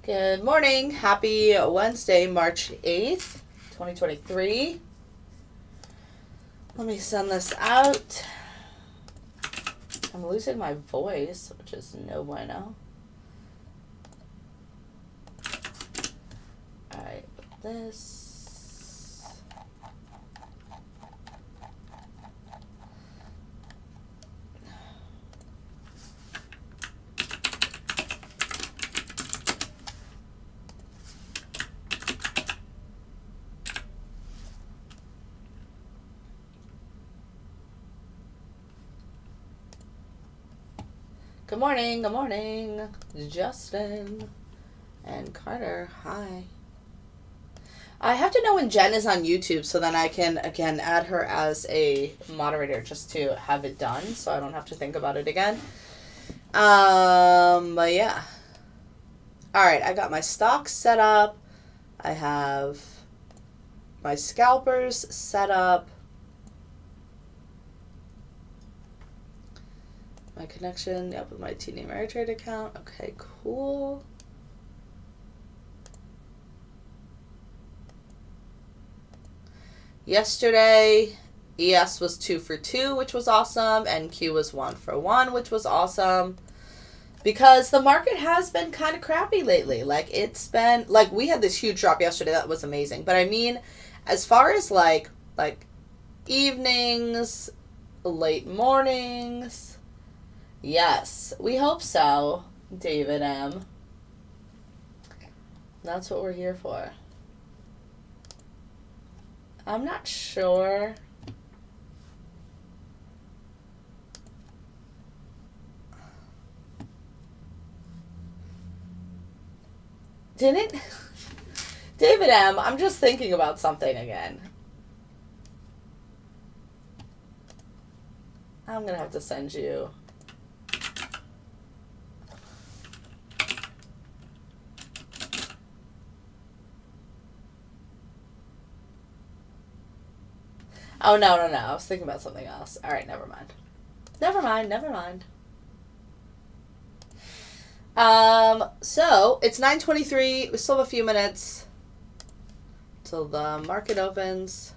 Good morning. Happy Wednesday, March 8th, 2023. Let me send this out. I'm losing my voice, which is no bueno. Alright, this. Good morning, Justin and Carter, hi. I have to know when Jen is on YouTube so then I can, again, add her as a moderator just to have it done so I don't have to think about it again. But yeah. Alright, I got my stocks set up. I have my scalpers set up. My connection, yep, with my NinjaTrader account. Okay, cool. Yesterday, ES was 2 for 2, which was awesome, and Q was 1 for 1, which was awesome. Because the market has been kind of crappy lately. Like, it's been, like, we had this huge drop yesterday. That was amazing. But I mean, as far as, like evenings, late mornings... Yes, we hope so, David M. That's what we're here for. I'm not sure. Didn't David M, I'm just thinking about something again. I'm going to have to send you... Oh, no. I was thinking about something else. All right, never mind. So, it's 9:23. We still have a few minutes till the market opens.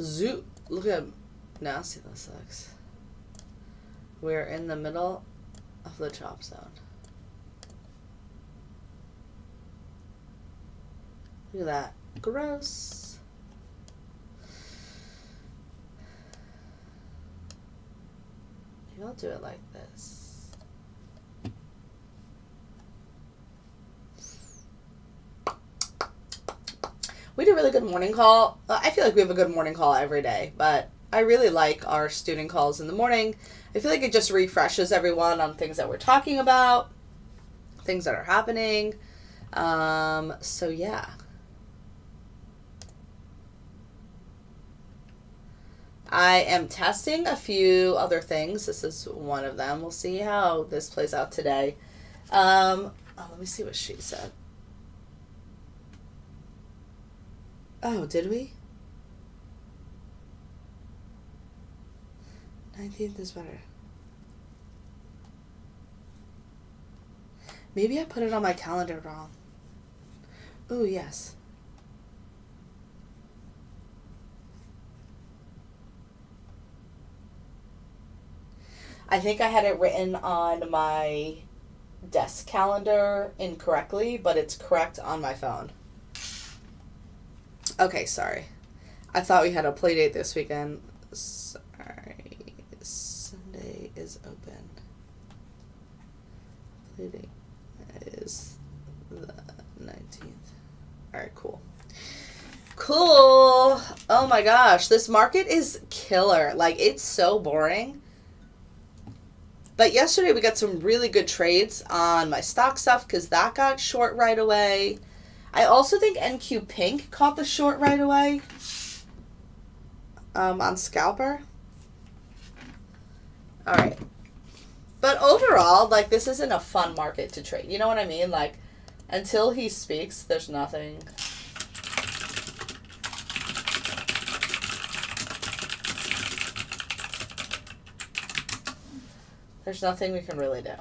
Zoo. Look at... Now, see, that sucks. We're in the middle of the chop zone. Look at that. Gross. Maybe I'll do it like this. We do a really good morning call. I feel like we have a good morning call every day, but I really like our student calls in the morning. I feel like it just refreshes everyone on things that we're talking about, things that are happening. So yeah. I am testing a few other things. This is one of them. We'll see how this plays out today. Let me see what she said. Oh, did we? 19th is better. Maybe I put it on my calendar wrong. Ooh, yes. I think I had it written on my desk calendar incorrectly, but it's correct on my phone. Okay, sorry. I thought we had a play date this weekend. Sorry. Sunday is open. Play date is the 19th. Alright, cool. Cool. Oh my gosh. This market is killer. Like, it's so boring. But yesterday we got some really good trades on my stock stuff because that got short right away. I also think NQ Pink caught the short right away on Scalper. All right. But overall, like, this isn't a fun market to trade. You know what I mean? Like, until he speaks, there's nothing. There's nothing we can really do.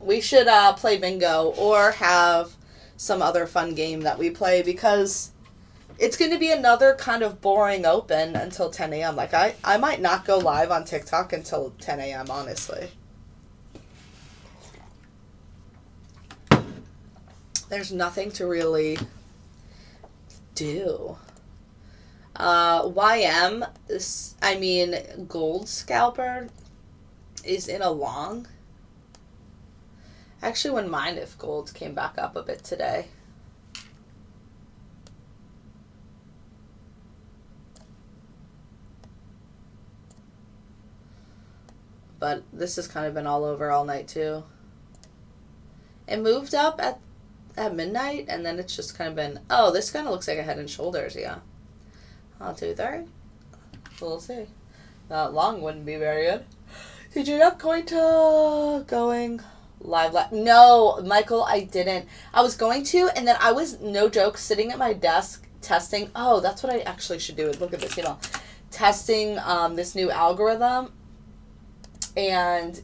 We should play bingo or have some other fun game that we play, because it's going to be another kind of boring open until 10 a.m. Like, I might not go live on TikTok until 10 a.m., honestly. There's nothing to really do. Gold Scalper is in a long. I actually wouldn't mind if gold came back up a bit today. But this has kind of been all over all night too. It moved up at midnight, and then it's just kind of been, oh, this kind of looks like a head and shoulders, yeah. I'll do that. We'll see. That long wouldn't be very good. Did you end up going live? No, Michael, I didn't. I was going to, and then I was, no joke, sitting at my desk testing. Oh, that's what I actually should do. Look at this email. Testing this new algorithm. And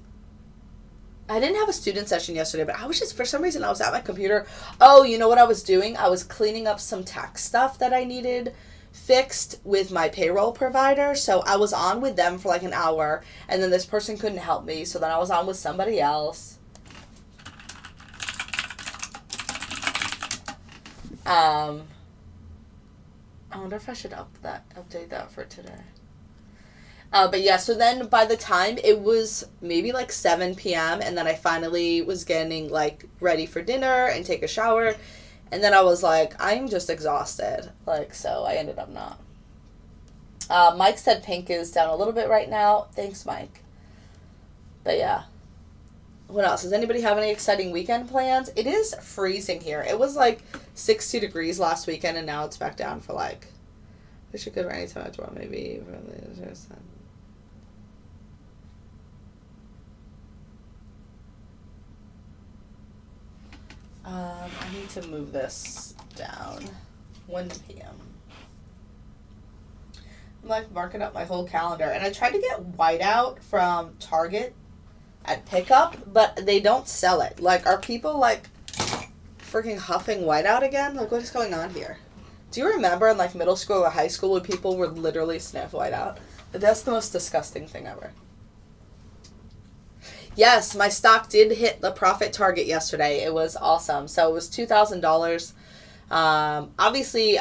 I didn't have a student session yesterday, but I was just, for some reason, I was at my computer. Oh, you know what I was doing? I was cleaning up some tax stuff that I needed fixed with my payroll provider. So I was on with them for like an hour, and then this person couldn't help me, so then I was on with somebody else. I wonder if I should update that for today. But yeah, so then by the time it was maybe like 7 p.m. and then I finally was getting like ready for dinner and take a shower, and then I was like, I'm just exhausted. Like, so I ended up not. Mike said pink is down a little bit right now. Thanks, Mike. But yeah. What else? Does anybody have any exciting weekend plans? It is freezing here. It was like 60 degrees last weekend, and now it's back down for like, I should go to any time tomorrow, maybe. I need to move this down. 1 p.m. I'm like marking up my whole calendar, and I tried to get whiteout from Target at pickup, but they don't sell it. Like, are people like freaking huffing whiteout again? Like, what is going on here? Do you remember in like middle school or high school when people would literally sniff whiteout? That's the most disgusting thing ever. Yes, my stock did hit the profit target yesterday. It was awesome. So it was $2,000. Obviously,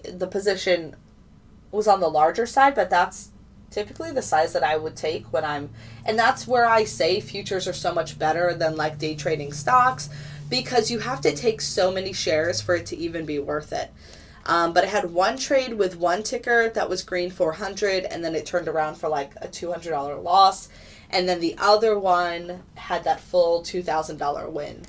the position was on the larger side, but that's typically the size that I would take and that's where I say futures are so much better than like day trading stocks, because you have to take so many shares for it to even be worth it. But I had one trade with one ticker that was green 400, and then it turned around for like a $200 loss. And then the other one had that full $2,000 win.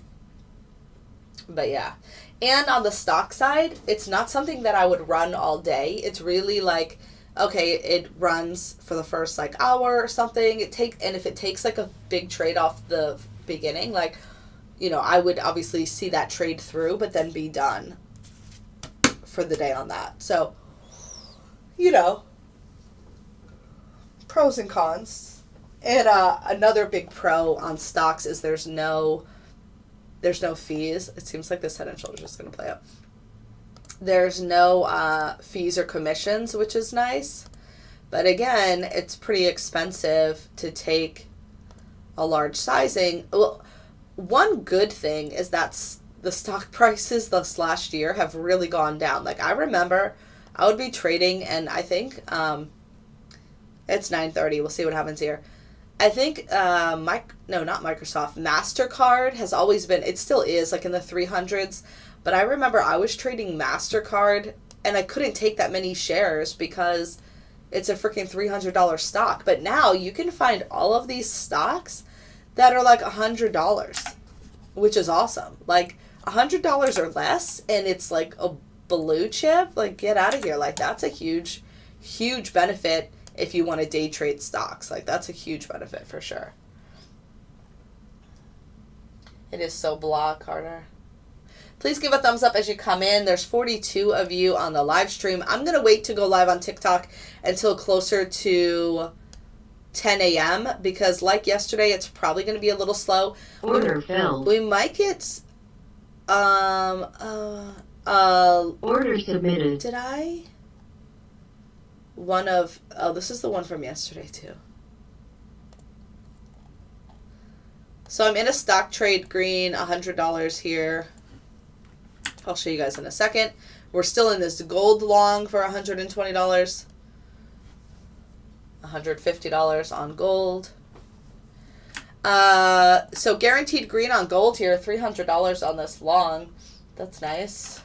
But yeah. And on the stock side, it's not something that I would run all day. It's really like, okay, it runs for the first like hour or something. And if it takes like a big trade off the beginning, like, you know, I would obviously see that trade through, but then be done for the day on that. So, you know, pros and cons. And another big pro on stocks is there's no fees. It seems like this head and shoulders is just going to play out. There's no fees or commissions, which is nice. But again, it's pretty expensive to take a large sizing. Well, one good thing is that the stock prices this last year have really gone down. Like, I remember I would be trading, and I think it's 9:30. We'll see what happens here. I think, not Microsoft, MasterCard has always been, it still is, like in the 300s. But I remember I was trading MasterCard, and I couldn't take that many shares because it's a freaking $300 stock. But now you can find all of these stocks that are like $100, which is awesome. Like $100 or less, and it's like a blue chip. Like, get out of here. Like, that's a huge, huge benefit. If you want to day trade stocks, like, that's a huge benefit for sure. It is so blah, Carter. Please give a thumbs up as you come in. There's 42 of you on the live stream. I'm going to wait to go live on TikTok until closer to 10 a.m. because like yesterday, it's probably going to be a little slow. Order filled. We might get order submitted. Did I? This is the one from yesterday too. So I'm in a stock trade green, $100 here. I'll show you guys in a second. We're still in this gold long for $120. $150 on gold. So guaranteed green on gold here, $300 on this long. That's nice.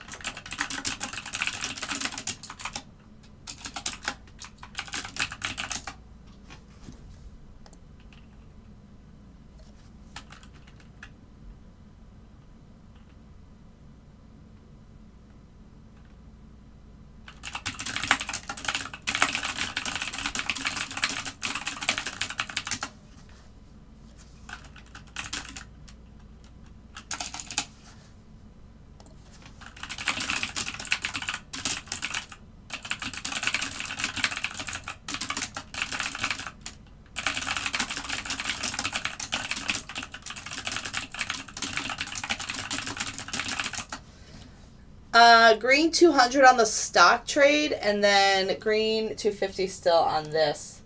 Green 200 on the stock trade, and then green 250 still on this.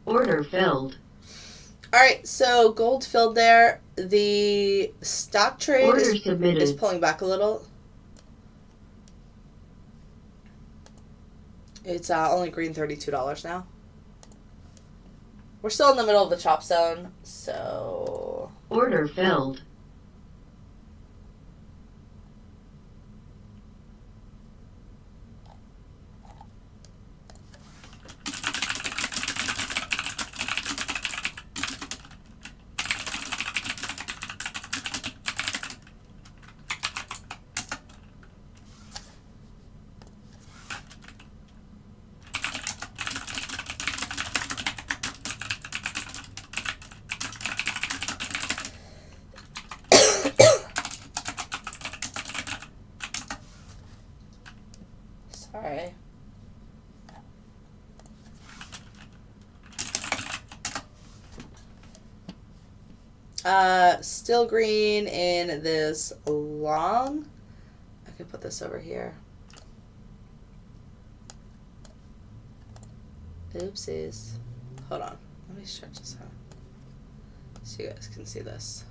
Order filled. All right, so gold filled there. The stock trade is pulling back a little. It's only green $32 now. We're still in the middle of the chop zone, so... Order filled. Sorry. Still green in this long. I can put this over here. Oopsies. Hold on. Let me stretch this out so you guys can see this.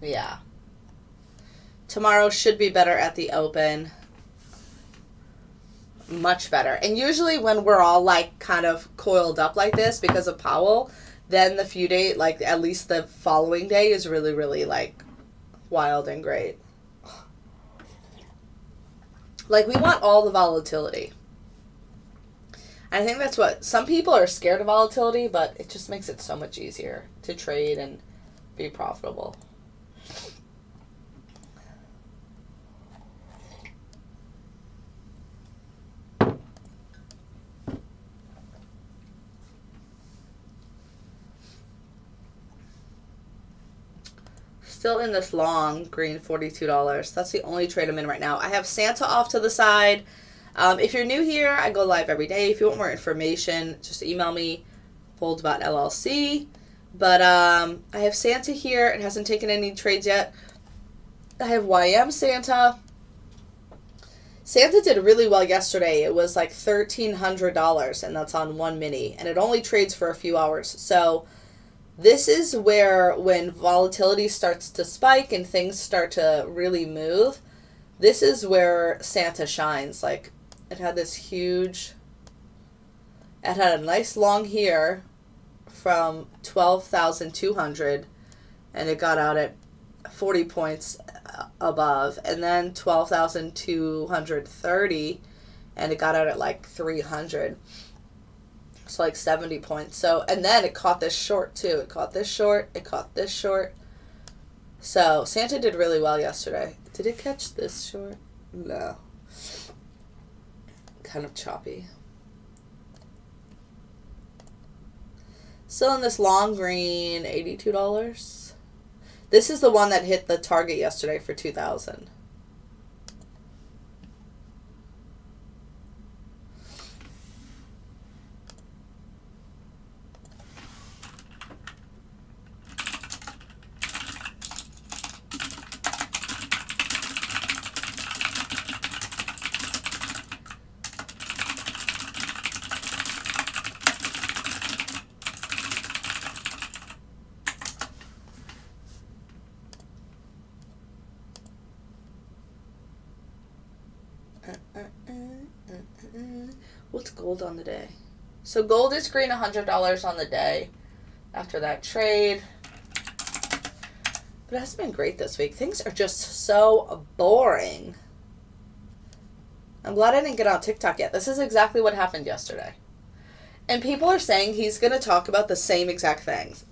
Yeah. Tomorrow should be better at the open. Much better. And usually when we're all like kind of coiled up like this because of Powell, then the few days, like at least the following day is really, really like wild and great. Like we want all the volatility. And I think that's what some people are scared of volatility, but it just makes it so much easier to trade and be profitable. Still in this long green, $42. That's the only trade I'm in right now. I have Santa off to the side. If you're new here, I go live every day. If you want more information, just email me, bold.llc. But I have Santa here. It hasn't taken any trades yet. I have YM Santa. Santa did really well yesterday. It was like $1,300, and that's on one mini, and it only trades for a few hours. So this is where, when volatility starts to spike and things start to really move, this is where Santa shines. Like, it had this huge, it had a nice long here from 12,200, and it got out at 40 points above, and then 12,230, and it got out at like 300. So like 70 points. So, and then it caught this short too. It caught this short. It caught this short. So Santa did really well yesterday. Did it catch this short? No. Kind of choppy. Still in this long green, $82. This is the one that hit the target yesterday for 2,000. What's gold on the day? So gold is green $100 on the day after that trade. But it hasn't been great this week. Things are just so boring. I'm glad I didn't get on TikTok yet. This is exactly what happened yesterday. And people are saying he's going to talk about the same exact things.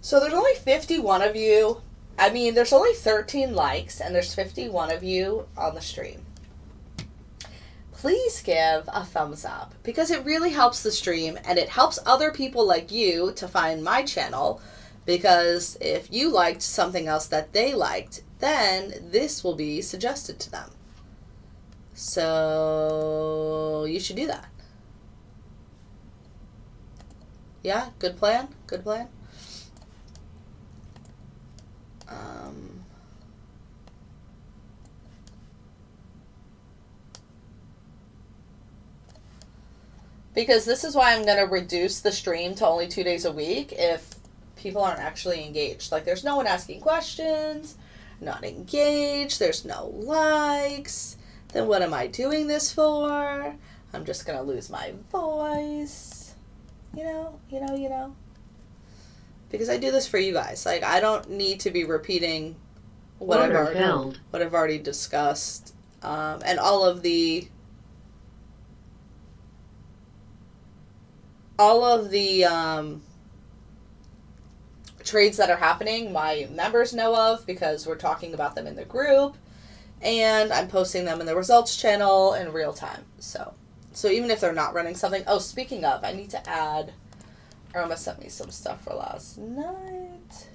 So there's only 51 of you. I mean, there's only 13 likes, and there's 51 of you on the stream. Please give a thumbs up, because it really helps the stream, and it helps other people like you to find my channel, because if you liked something else that they liked, then this will be suggested to them. So you should do that. Yeah, good plan? Good plan? Because this is why I'm going to reduce the stream to only 2 days a week if people aren't actually engaged. Like, there's no one asking questions, not engaged, there's no likes. Then what am I doing this for? I'm just going to lose my voice. You know. Because I do this for you guys. Like, I don't need to be repeating what I've already discussed. And all of the trades that are happening, my members know of, because we're talking about them in the group, and I'm posting them in the results channel in real time. So even if they're not running something. Oh, speaking of, I need to add. Irma sent me some stuff for last night.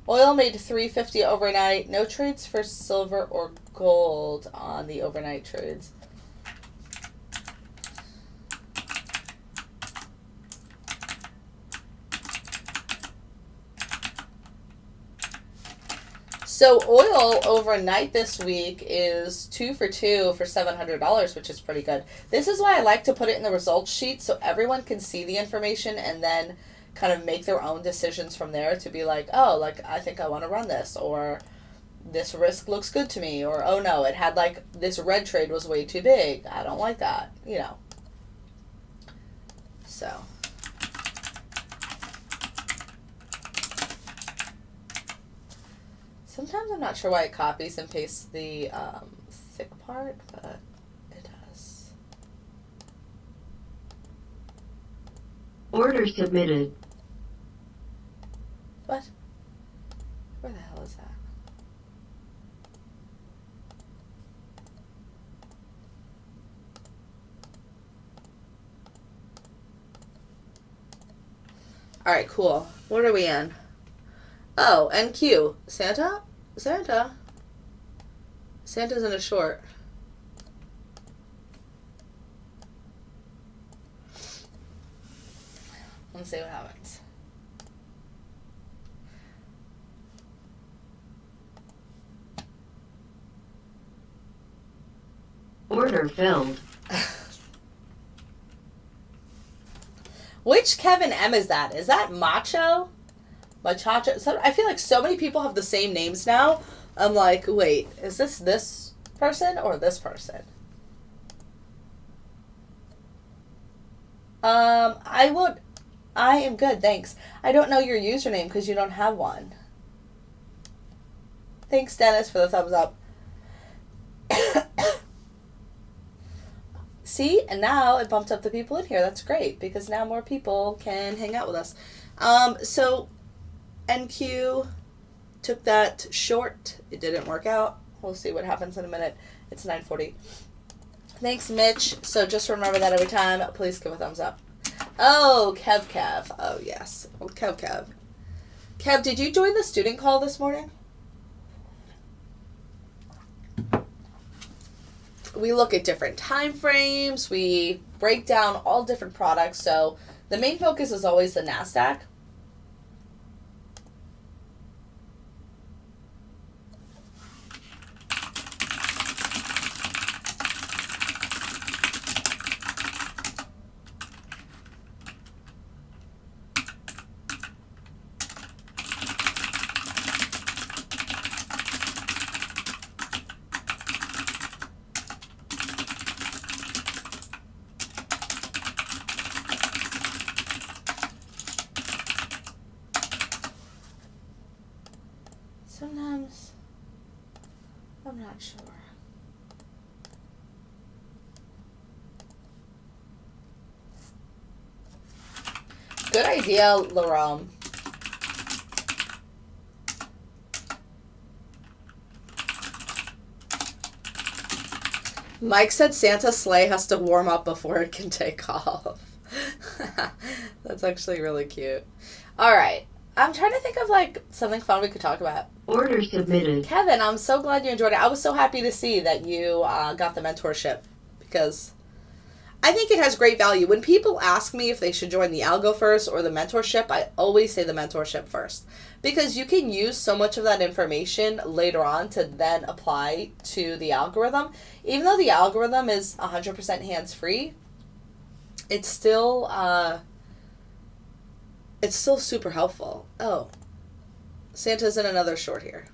Oil made $3.50 overnight. No trades for silver or gold on the overnight trades. So oil overnight this week is 2 for 2 for $700, which is pretty good. This is why I like to put it in the results sheet so everyone can see the information and then kind of make their own decisions from there to be like, oh, like, I think I want to run this, or this risk looks good to me, or, oh no, it had like, this red trade was way too big. I don't like that, you know. So. Sometimes I'm not sure why it copies and pastes the thick part, but it does. Order submitted. What? Where the hell is that? Alright, cool. What are we in? Oh, NQ. Santa? Santa's in a short. Let's see what happens. Order filled. Which Kevin M is that? Is that Macho? Machacho? So, I feel like so many people have the same names now. I'm like, wait, is this person or this person? I am good, thanks. I don't know your username because you don't have one. Thanks, Dennis, for the thumbs up. See, and now it bumped up the people in here. That's great because now more people can hang out with us. So NQ took that short. It didn't work out. We'll see what happens in a minute. It's 9:40. Thanks, Mitch. So just remember that every time. Please give a thumbs up. Oh, Kev. Oh, yes. Oh, Kev. Kev, did you join the student call this morning? We look at different time frames. We break down all different products. So the main focus is always the NASDAQ. Sometimes I'm not sure. Good idea, Larome. Mike said Santa's sleigh has to warm up before it can take off. That's actually really cute. All right. I'm trying to think of like something fun we could talk about. Order submitted. Kevin, I'm so glad you enjoyed it. I was so happy to see that you got the mentorship because I think it has great value. When people ask me if they should join the Algo first or the mentorship, I always say the mentorship first because you can use so much of that information later on to then apply to the algorithm. Even though the algorithm is 100% hands-free, it's still super helpful. Oh, Santa's in another short here.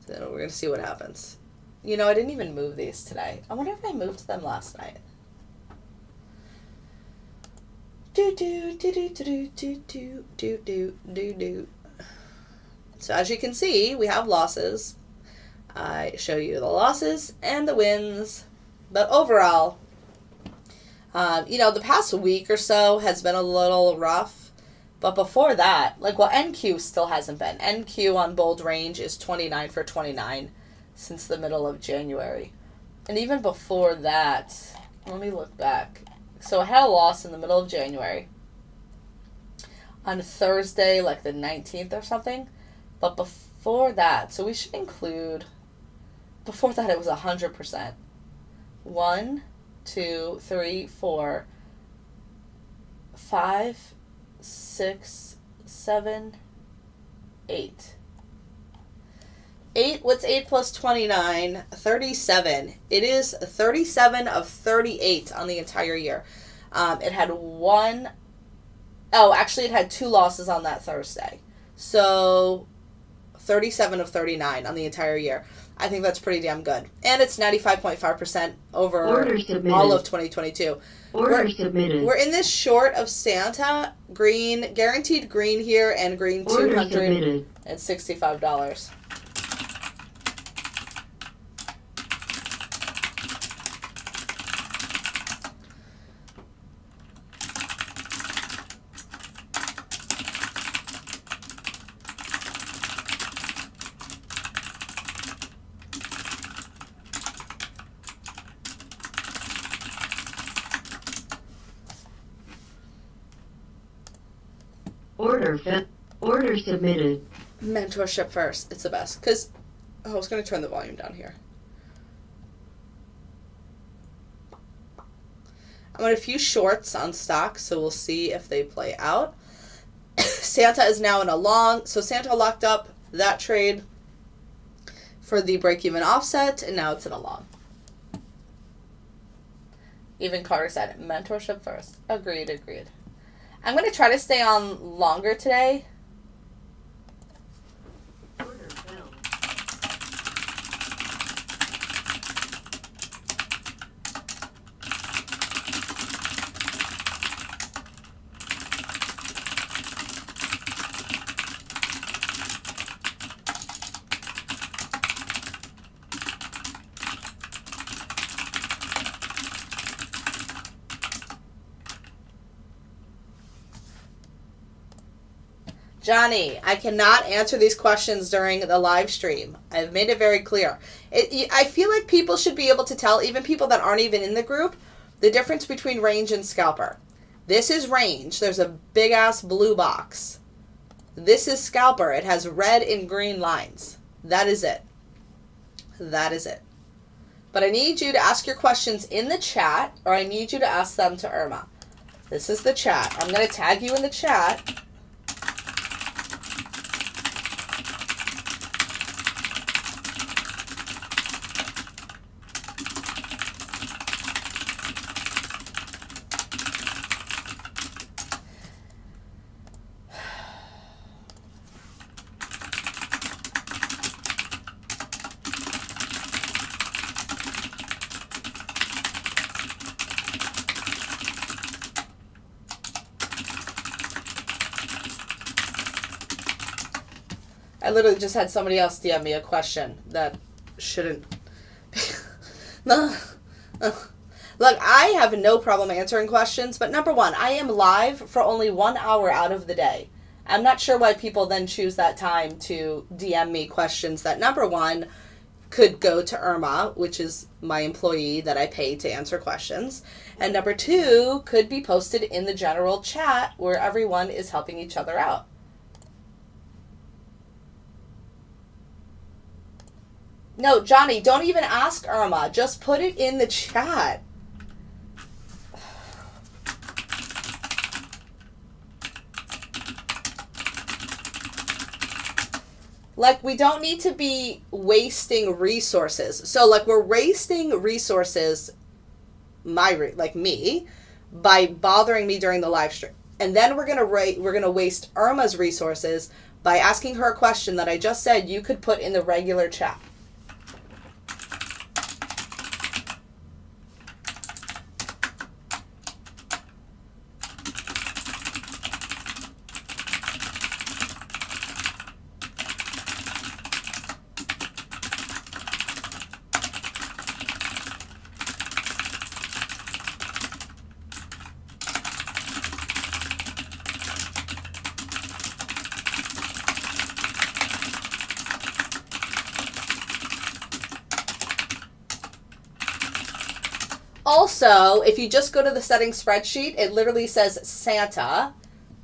So we're going to see what happens. You know, I didn't even move these today. I wonder if I moved them last night. So as you can see, we have losses. I show you the losses and the wins. But overall, the past week or so has been a little rough. But before that, NQ still hasn't been. NQ on bold range is 29 for 29 since the middle of January. And even before that, let me look back. So I had a loss in the middle of January. On Thursday, like the 19th or something. But before that, so we should include, before that it was 100%. 1, 2, 3, 4, 5, 6, 7, 8. 8, what's 8 plus 29? 37. It is 37 of 38 on the entire year. It had it had 2 losses on that Thursday. So 37 of 39 on the entire year. I think that's pretty damn good. And it's 95.5% over all of 2022. Order submitted. We're in this short of Santa, green, guaranteed green here, and green $265. Order submitted. Mentorship first. It's the best. Because, I was going to turn the volume down here. I'm on a few shorts on stock, so we'll see if they play out. Santa is now in a long. So Santa locked up that trade for the break-even offset, and now it's in a long. Even Carter said mentorship first. Agreed, agreed. I'm going to try to stay on longer today. Order filled. Johnny, I cannot answer these questions during the live stream. I've made it very clear. I feel like people should be able to tell, even people that aren't even in the group, the difference between range and scalper. This is range. There's a big ass blue box. This is scalper. It has red and green lines. That is it. That is it. But I need you to ask your questions in the chat, or I need you to ask them to Irma. This is the chat. I'm going to tag you in the chat. I literally just had somebody else DM me a question that shouldn't. Look, I have no problem answering questions, but number one, I am live for only 1 hour out of the day. I'm not sure why people then choose that time to DM me questions that, number one, could go to Irma, which is my employee that I pay to answer questions, and number two, could be posted in the general chat where everyone is helping each other out. No, Johnny, don't even ask Irma. Just put it in the chat. Like, we don't need to be wasting resources. So, like, we're wasting resources, me, by bothering me during the live stream. And then we're gonna waste Irma's resources by asking her a question that I just said you could put in the regular chat. Also, if you just go to the settings spreadsheet, it literally says Santa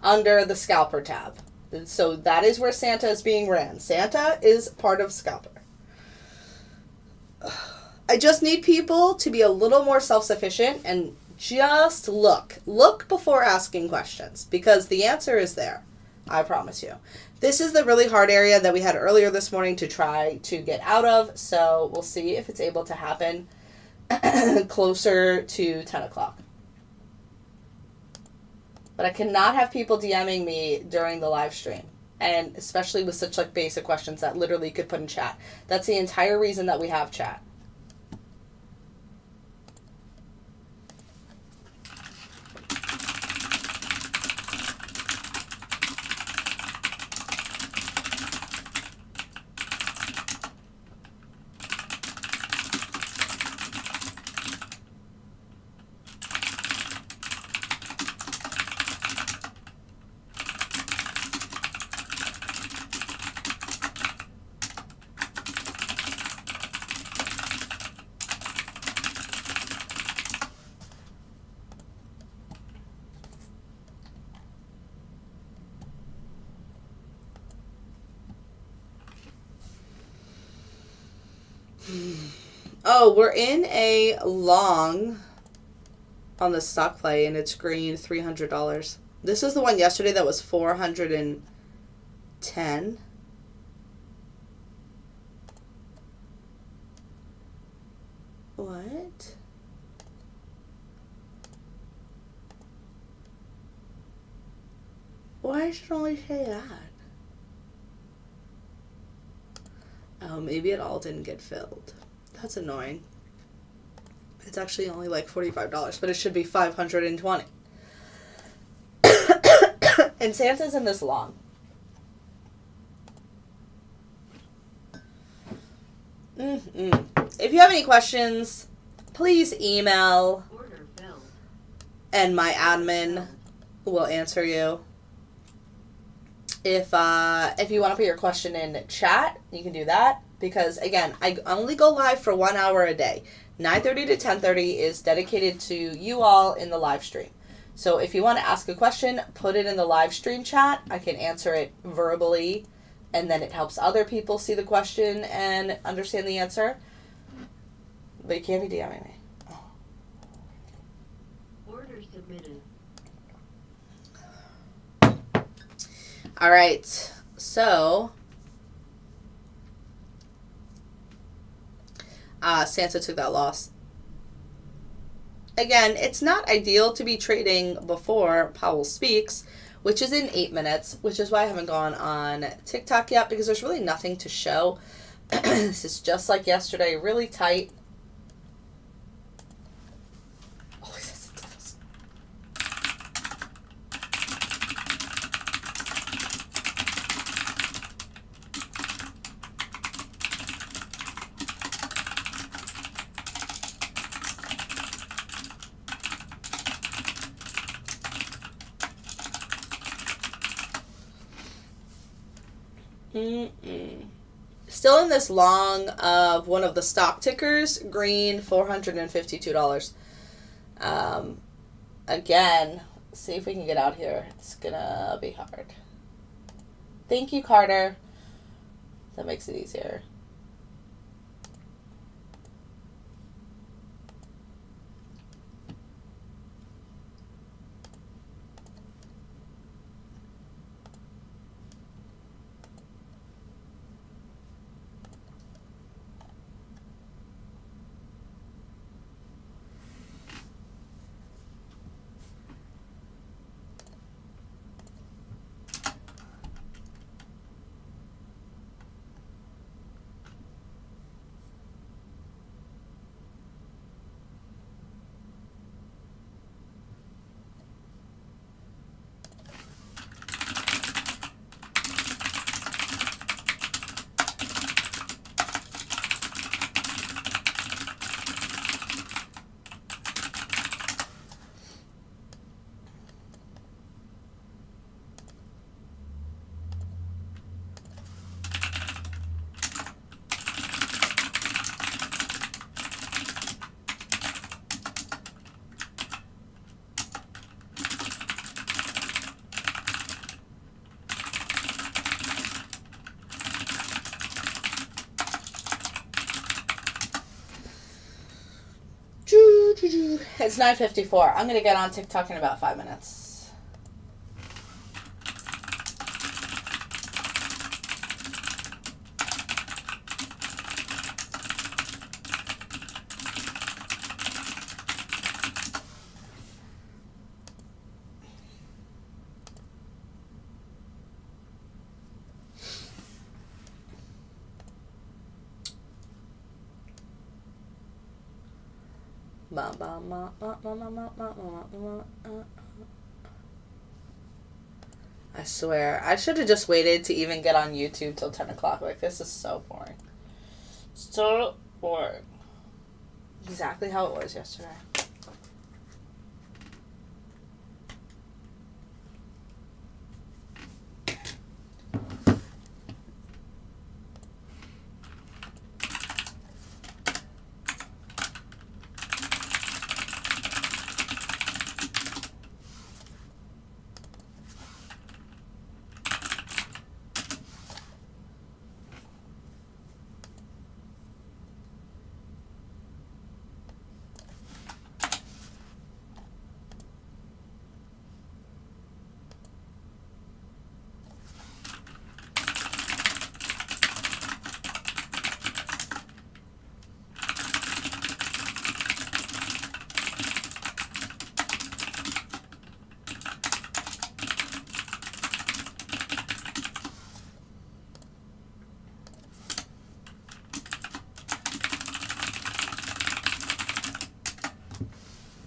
under the scalper tab. So that is where Santa is being ran. Santa is part of scalper. I just need people to be a little more self-sufficient and just look. Look before asking questions, because the answer is there. I promise you. This is the really hard area that we had earlier this morning to try to get out of, so we'll see if it's able to happen closer to 10 o'clock. But I cannot have people DMing me during the live stream, and especially with such like basic questions that literally could put in chat. That's the entire reason that we have chat. Oh, we're in a long on the stock play, and it's green, $300. This is the one yesterday that was 410. What? Why does it only say that? Oh, maybe it all didn't get filled. That's annoying. It's actually only like $45, but it should be $520. And Santa's in this long. If you have any questions, please email, Order filled. and my admin will answer you. If you want to put your question in chat, you can do that. Because, again, I only go live for 1 hour a day. 9:30 to 10:30 is dedicated to you all in the live stream. So if you want to ask a question, put it in the live stream chat. I can answer it verbally, and then it helps other people see the question and understand the answer. But you can't be DMing me. Oh. Order submitted. All right, so Santa took that loss. Again, it's not ideal to be trading before Powell speaks, which is in 8 minutes, which is why I haven't gone on TikTok yet, because there's really nothing to show. This is just like yesterday, really tight. Still in this long of one of the stock tickers, green, $452. Again, see if we can get out here. It's gonna be hard. Thank you, Carter. That makes it easier. It's 9:54. I'm going to get on TikTok in about 5 minutes. I swear, I should have just waited to even get on YouTube till 10 o'clock. Like, this is so boring. So boring. Exactly how it was yesterday.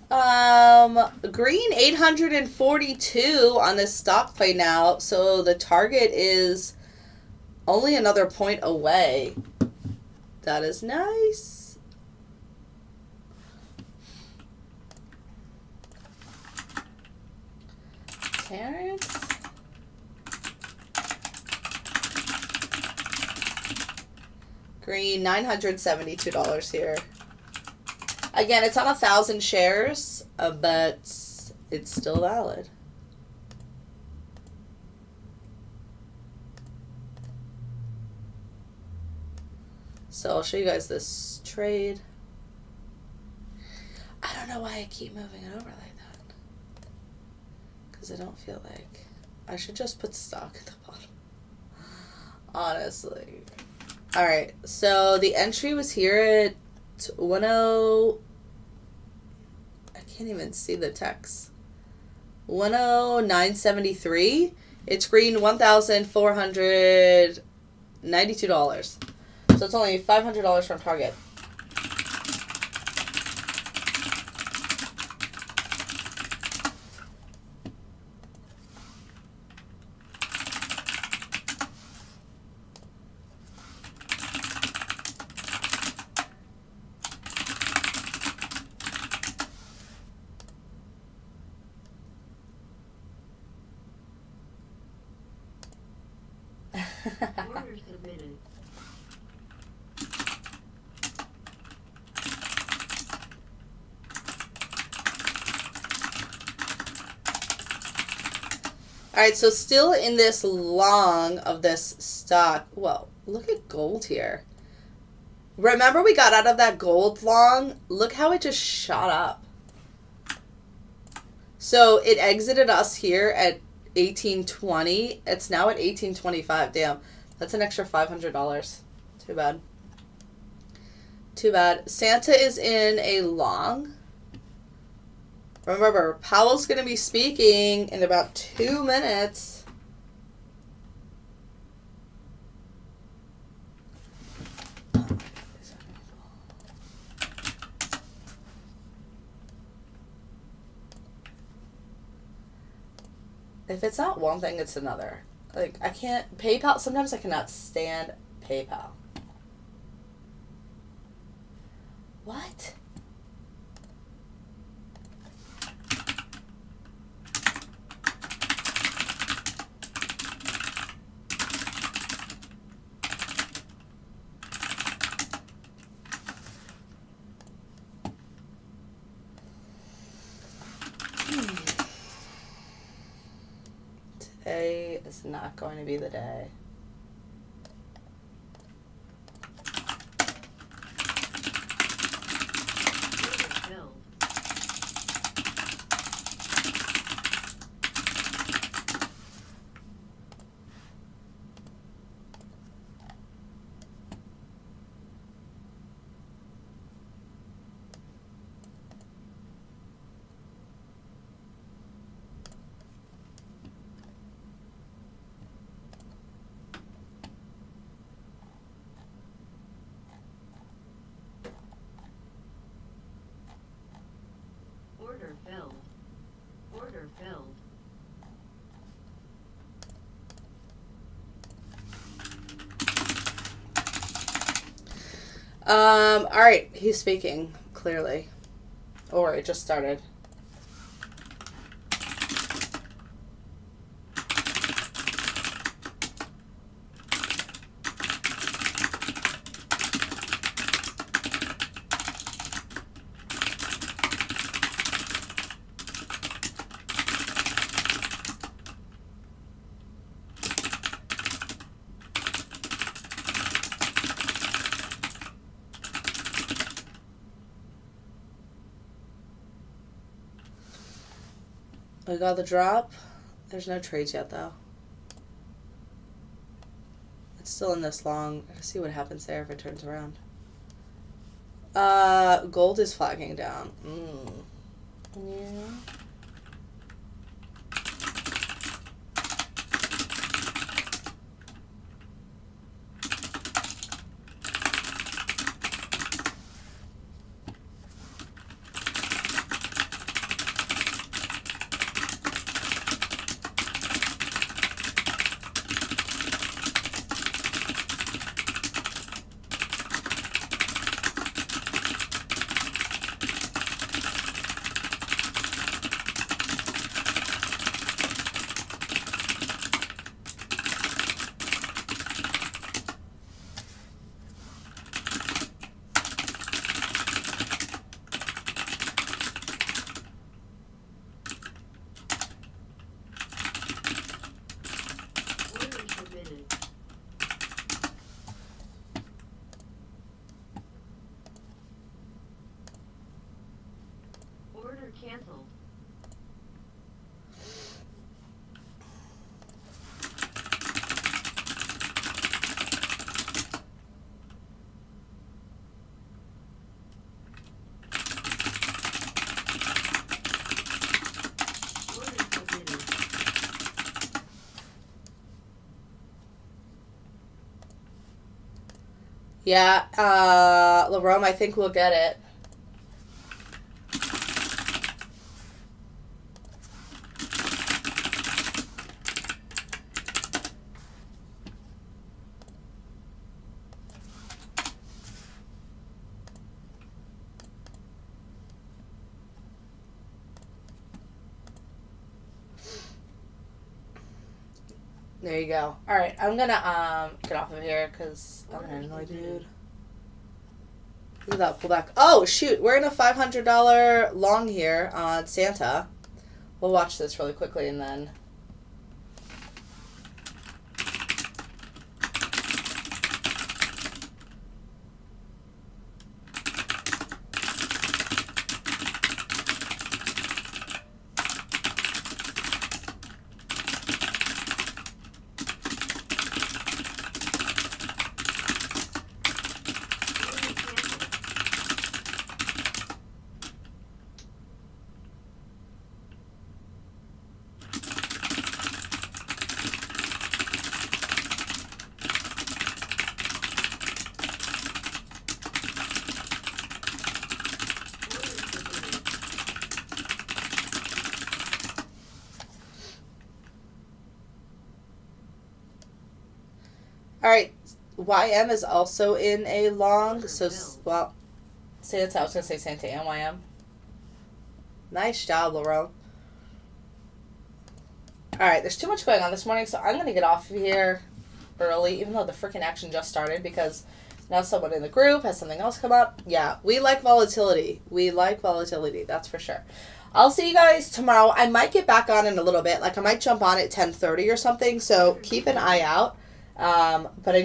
Green 842 on this stock play now. So the target is only another point away. That is nice. Terrence. Green, $972 here. Again, it's on 1,000 shares, but it's still valid. So I'll show you guys this trade. I don't know why I keep moving it over like that. Because I don't feel like I should just put stock at the bottom. Honestly. Alright, so the entry was here at 10. I can't even see the text. 109.73. It's green $1,492. So it's only $500 from target. Order submitted. All right, so still in this long of this stock. Whoa, look at gold here. Remember we got out of that gold long? Look how it just shot up. So it exited us here at 1820. It's now at 1825. Damn, that's an extra $500. Too bad. Too bad. Santa is in a long. Remember, Powell's going to be speaking in about 2 minutes. If it's not one thing, it's another. Like, I can't... PayPal, sometimes I cannot stand PayPal. What? Today is not going to be the day. Filled. Order filled. Order filled. All right, he's speaking, clearly. Or it just started. We got the drop. There's no trades yet, though. It's still in this long. Let's see what happens there if it turns around. Gold is flagging down. Yeah. canceled. Order submitted. Yeah, Larome, I think we'll get it. There you go. All right, I'm gonna get off of here because I'm an annoyed dude. Look at that pullback. Oh shoot, we're in a $500 long here on Santa. We'll watch this really quickly and then. All right, YM is also in a long. So, well, Santa, I was going to say Santa and YM. Nice job, Laurel. All right, there's too much going on this morning, so I'm going to get off of here early, even though the freaking action just started, because now someone in the group has something else come up. Yeah, we like volatility. We like volatility, that's for sure. I'll see you guys tomorrow. I might get back on in a little bit. Like, I might jump on at 10:30 or something, so keep an eye out. But I